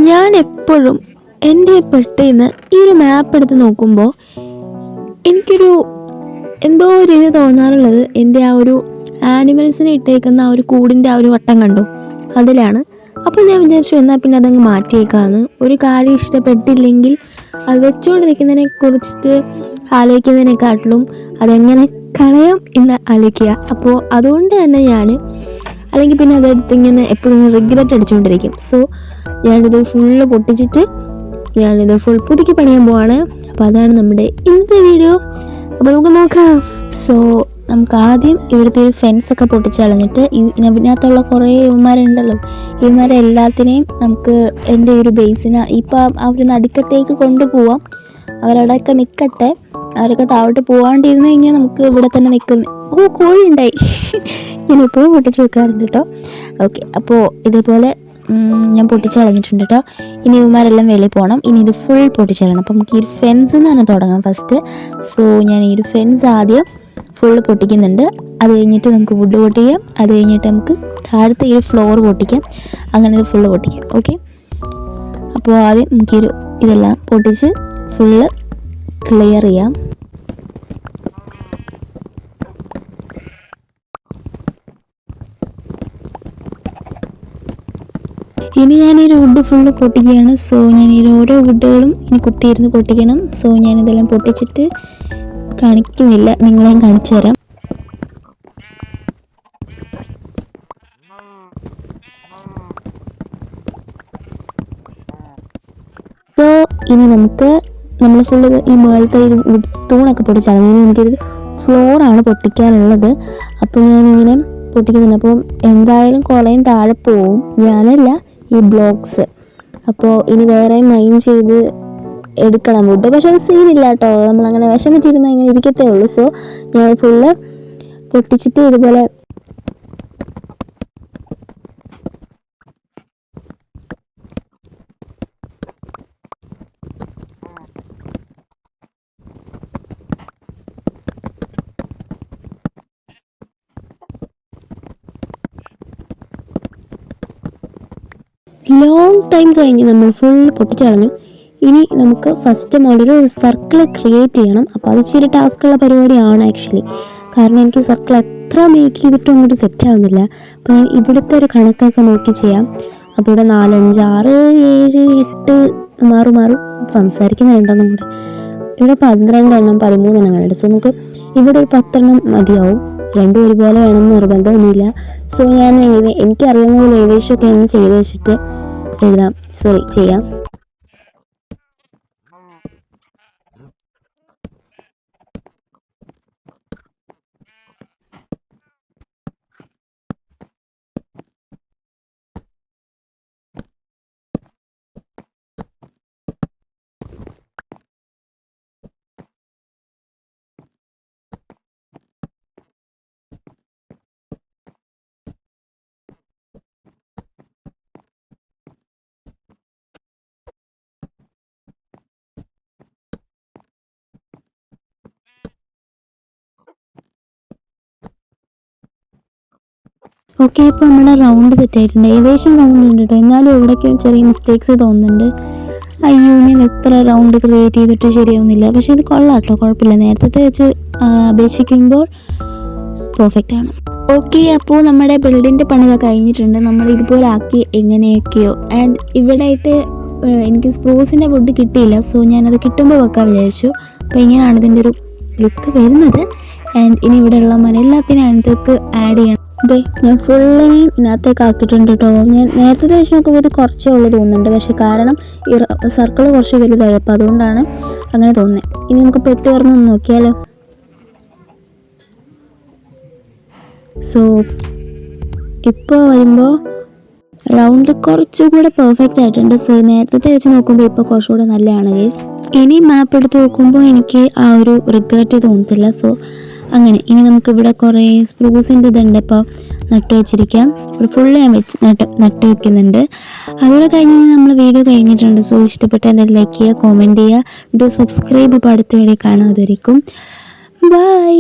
ഞാൻ എപ്പോഴും എൻ്റെ പെട്ടിന്ന് ഈ ഒരു മാപ്പ് എടുത്ത് നോക്കുമ്പോൾ എനിക്കൊരു എന്തോ ഒരു ഇത് തോന്നാറുള്ളത് എൻ്റെ ആ ഒരു ആനിമൽസിനെ ഇട്ടേക്കുന്ന ആ ഒരു കൂടിൻ്റെ ആ ഒരു വട്ടം കണ്ടു അതിലാണ്. അപ്പോൾ ഞാൻ വിചാരിച്ചു എന്നാൽ പിന്നെ അതങ്ങ് മാറ്റിയേക്കാന്ന്. ഒരു കാര്യം ഇഷ്ടപ്പെട്ടില്ലെങ്കിൽ അത് വെച്ചുകൊണ്ടിരിക്കുന്നതിനെ കുറിച്ചിട്ട് ആലോചിക്കുന്നതിനെക്കാട്ടിലും അതെങ്ങനെ കളയാം എന്ന് ആലോചിക്കുക. അപ്പോൾ അതുകൊണ്ട് തന്നെ ഞാൻ അല്ലെങ്കിൽ പിന്നെ അതെടുത്ത് ഇങ്ങനെ എപ്പോഴും റിഗ്രറ്റ് അടിച്ചുകൊണ്ടിരിക്കും. സോ ഞാനിത് ഫുള്ള് പൊട്ടിച്ചിട്ട് ഞാനിത് ഫുൾ പുതുക്കി പണിയാൻ പോവാണ്. അപ്പോൾ അതാണ് നമ്മുടെ ഇന്നത്തെ വീഡിയോ. അപ്പോൾ നമുക്ക് നോക്കാം. സോ നമുക്ക് ആദ്യം ഇവിടുത്തെ ഒരു ഫെൻസൊക്കെ പൊട്ടിച്ച് കളഞ്ഞിട്ട് ഇതിനകത്തുള്ള കുറേ ഇവന്മാരുണ്ടല്ലോ, ഇവന്മാരെ എല്ലാത്തിനെയും നമുക്ക് എൻ്റെ ഒരു ബേസിന് ഇപ്പം അവർ നടുക്കത്തേക്ക് കൊണ്ടുപോവാം. അവരവിടെയൊക്കെ നിൽക്കട്ടെ. അവരൊക്കെ താഴോട്ട് പോകാണ്ടിരുന്ന് കഴിഞ്ഞാൽ നമുക്ക് ഇവിടെ തന്നെ നിൽക്കുന്ന കോഴി ഉണ്ടായി. ഞാനിപ്പോഴും പൊട്ടിച്ച് വെക്കാറുണ്ട് കേട്ടോ. ഓക്കെ, അപ്പോൾ ഇതേപോലെ ഞാൻ പൊട്ടിച്ച് കളഞ്ഞിട്ടുണ്ട് കേട്ടോ. ഇനി ഇവന്മാരെല്ലാം വെളിയിൽ പോകണം. ഇനി ഇത് ഫുൾ പൊട്ടിച്ച് കളയണം. അപ്പോൾ നമുക്ക് ഈ ഒരു ഫെൻസ് തന്നെ തുടങ്ങാം ഫസ്റ്റ്. സോ ഞാൻ ഈ ഒരു ഫെൻസ് ആദ്യം ഫുള്ള് പൊട്ടിക്കുന്നുണ്ട്. അത് കഴിഞ്ഞിട്ട് നമുക്ക് വുഡ് പൊട്ടിക്കാം. അത് കഴിഞ്ഞിട്ട് നമുക്ക് താഴത്തെ ഈ ഒരു ഫ്ലോർ പൊട്ടിക്കാം. അങ്ങനെ ഇത് ഫുള്ള് പൊട്ടിക്കാം. ഓക്കെ, അപ്പോൾ ആദ്യം നമുക്കൊരു ഇതെല്ലാം പൊട്ടിച്ച് ഫുള്ള് ക്ലിയർ ചെയ്യാം. ഇനി ഞാൻ ഈ വുഡ് ഫുള്ള് പൊട്ടിക്കുകയാണ്. സോ ഞാൻ ഈ ഓരോ വുഡുകളും ഇനി കുത്തിയിരുന്ന് പൊട്ടിക്കണം. സോ ഞാനിതെല്ലാം പൊട്ടിച്ചിട്ട് കാണിക്കുന്നില്ല, നിങ്ങളെയും കാണിച്ചു തരാം. സോ ഇനി നമ്മൾ ഫുള്ള് ഈ മുകളിലത്തെ ഒരു തൂണൊക്കെ പൊട്ടിച്ചാണ്. ഇനി എനിക്കൊരു ഫ്ലോറാണ് പൊട്ടിക്കാനുള്ളത്. അപ്പോൾ ഞാനിങ്ങനെ പൊട്ടിക്കുന്നുണ്ട്. അപ്പോൾ എന്തായാലും കുളയും താഴെ പോവും, ഞാനല്ല ഈ ബ്ലോക്സ്. അപ്പോൾ ഇനി വേറെ മൈൻഡ് ചെയ്ത് എടുക്കണം വുഡ്. പക്ഷെ അത് സീനില്ല കേട്ടോ, നമ്മളങ്ങനെ വിഷമിച്ചിരുന്ന ഇങ്ങനെ ഇരിക്കത്തേ ഉള്ളൂ. സോ ഞാൻ ഫുള്ള് പൊട്ടിച്ചിട്ട് ഇതുപോലെ ലോങ് ടൈം കഴിഞ്ഞ് നമ്മൾ ഫുൾ പൊട്ടിച്ച് കളഞ്ഞു. ഇനി നമുക്ക് ഫസ്റ്റ് മോഡൊരു സർക്കിൾ ക്രിയേറ്റ് ചെയ്യണം. അപ്പോൾ അത് ഇച്ചിരി ടാസ്ക്കുള്ള പരിപാടിയാണ് ആക്ച്വലി. കാരണം എനിക്ക് സർക്കിൾ എത്ര മേക്ക് ചെയ്തിട്ടും അങ്ങോട്ട് സെറ്റ് ആവുന്നില്ല. അപ്പോൾ ഞാൻ ഇവിടുത്തെ ഒരു കണക്കൊക്കെ നോക്കി ചെയ്യാം. അപ്പോൾ ഇവിടെ 4, 5, 6, 7, 8 മാറും സംസാരിക്കുന്നുണ്ടെന്നും കൂടെ. ഇവിടെ 12 എണ്ണം 13 എണ്ണങ്ങളുണ്ട്. സോ നമുക്ക് ഇവിടെ ഒരു 10 എണ്ണം മതിയാവും. രണ്ടും ഒരുപോലെ വേണമെന്ന് നിർബന്ധമൊന്നുമില്ല. സോ ഞാൻ എനിക്കറിയുന്ന പോലെ ഏകദേശമൊക്കെ ഒന്ന് ചെയ്ത് വെച്ചിട്ട് ചെയ്യാം. ഓക്കെ, ഇപ്പോൾ നമ്മുടെ റൗണ്ട് സെറ്റ് ആയിട്ടുണ്ട്. ഏകദേശം റൗണ്ട് ഉണ്ട് കേട്ടോ. എന്നാലും എവിടേക്കും ചെറിയ മിസ്റ്റേക്സ് തോന്നുന്നുണ്ട്. അയ്യോ, ഞാൻ എത്ര റൗണ്ട് ക്രിയേറ്റ് ചെയ്തിട്ട് ശരിയാവുന്നില്ല. പക്ഷേ ഇത് കൊള്ളാം കേട്ടോ, കുഴപ്പമില്ല. നേരത്തെ വെച്ച് അപേക്ഷിക്കുമ്പോൾ പെർഫെക്റ്റ് ആണ്. ഓക്കെ, അപ്പോൾ നമ്മുടെ ബിൽഡിൻ്റെ പണി കഴിഞ്ഞിട്ടുണ്ട്. നമ്മൾ ഇതുപോലെ ആക്കി എങ്ങനെയൊക്കെയോ. ആൻഡ് ഇവിടെ ആയിട്ട് എനിക്ക് സ്പ്രൂസിൻ്റെ വുഡ് കിട്ടിയില്ല. സോ ഞാനത് കിട്ടുമ്പോൾ വെക്കാൻ വിചാരിച്ചു. അപ്പോൾ ഇങ്ങനെയാണ് ഇതിൻ്റെ ഒരു ലുക്ക് വരുന്നത്. ആൻഡ് ഇനി ഇവിടെയുള്ള എല്ലാത്തിനും അതിനകത്തേക്ക് ആഡ് ചെയ്യണം. അതെ, ഞാൻ ഫുള്ളിനെയും ഇതിനകത്തേക്ക് ആക്കിയിട്ടുണ്ട് കേട്ടോ. ഞാൻ നേരത്തെ വെച്ച് നോക്കുമ്പോൾ ഇത് കുറച്ചേ ഉള്ളൂ തോന്നുന്നുണ്ട്. പക്ഷെ കാരണം ഈ സർക്കിൾ കുറച്ച് വലുതായി, അപ്പോൾ അതുകൊണ്ടാണ് അങ്ങനെ തോന്നുന്നത്. ഇനി നമുക്ക് പെട്ടി തുറന്നൊന്ന് നോക്കിയാലോ. സോ ഇപ്പോൾ വരുമ്പോൾ റൗണ്ട് കുറച്ചുകൂടെ പെർഫെക്റ്റ് ആയിട്ടുണ്ട്. സോ നേരത്തെ വെച്ച് നോക്കുമ്പോൾ ഇപ്പോൾ കുറച്ചുകൂടെ നല്ലതാണ് ഗൈസ്. ഇനി മാപ്പ് എടുത്ത് നോക്കുമ്പോൾ എനിക്ക് ആ ഒരു റിഗ്രറ്റ് തോന്നത്തില്ല. സോ അങ്ങനെ ഇനി നമുക്കിവിടെ കുറേ സ്പ്രൂസിൻ്റെ ഇതുണ്ട്. ഇപ്പോൾ നട്ട് വെച്ചിരിക്കാം. ഇവിടെ ഫുള്ള് ഞാൻ നട്ട് വെക്കുന്നുണ്ട്. അതുകൂടെ കഴിഞ്ഞ് നമ്മൾ വീഡിയോ കഴിഞ്ഞിട്ടുണ്ട്. സോ ഇഷ്ടപ്പെട്ട എൻ്റെ ലൈക്ക് ചെയ്യുക, കോമെൻറ്റ് ചെയ്യുക, സബ്സ്ക്രൈബ്. ഇപ്പോൾ അടുത്ത വീഡിയോ കാണാം. അതുവരെയും ബൈ.